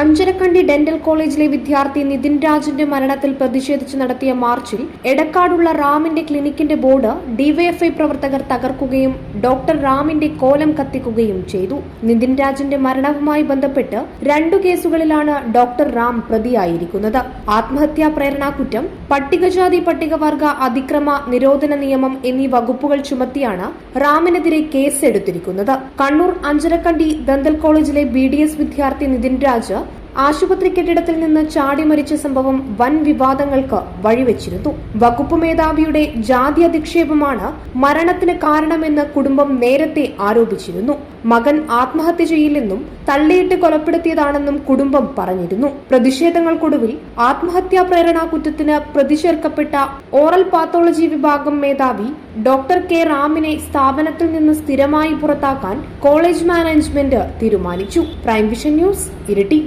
Anjarakandy dental കോളേജിലെ വിദ്യാർത്ഥി നിതിൻ രാജിന്റെ മരണത്തിൽ പ്രതിഷേധിച്ച് നടത്തിയ മാർച്ചിൽ എടക്കാടുള്ള റാമിന്റെ ക്ലിനിക്കിന്റെ ബോർഡ് ഡിവൈഎഫ്ഐ പ്രവർത്തകർ തകർക്കുകയും ഡോക്ടർ റാമിന്റെ കോലം കത്തിക്കുകയും ചെയ്തു. നിതിൻ രാജിന്റെ മരണവുമായി ബന്ധപ്പെട്ട് 2 കേസുകളിലാണ് ഡോക്ടർ റാം പ്രതിയായിരിക്കുന്നത്. ആത്മഹത്യാ പ്രേരണാകുറ്റം, പട്ടികജാതി പട്ടികവർഗ അതിക്രമ നിരോധന നിയമം എന്നീ വകുപ്പുകൾ ചുമത്തിയാണ് റാമിനെതിരെ കേസെടുത്തിരിക്കുന്നത്. കണ്ണൂർ അഞ്ചരക്കണ്ടി ഡെന്റൽ കോളേജിലെ BDS വിദ്യാർത്ഥി നിതിൻ രാജ് ആശുപത്രി കെട്ടിടത്തിൽ നിന്ന് ചാടി മരിച്ച സംഭവം വൻ വിവാദങ്ങൾക്ക് വഴിവെച്ചിരുന്നു. വകുപ്പ് മേധാവിയുടെ ജാതി അധിക്ഷേപമാണ് മരണത്തിന് കാരണമെന്ന് കുടുംബം നേരത്തെ ആരോപിച്ചിരുന്നു. മകൻ ആത്മഹത്യ ചെയ്യില്ലെന്നും തള്ളിയിട്ട് കൊലപ്പെടുത്തിയതാണെന്നും കുടുംബം പറഞ്ഞിരുന്നു. പ്രതിഷേധങ്ങൾക്കൊടുവിൽ ആത്മഹത്യാ പ്രേരണാ കുറ്റത്തിന് പ്രതി ചേർക്കപ്പെട്ട ഓറൽ പാത്തോളജി വിഭാഗം മേധാവി ഡോക്ടർ കെ റാമിനെ സ്ഥാപനത്തിൽ നിന്ന് സ്ഥിരമായി പുറത്താക്കാൻ കോളേജ് മാനേജ്മെന്റ് തീരുമാനിച്ചു. Prime vision news, Iritty.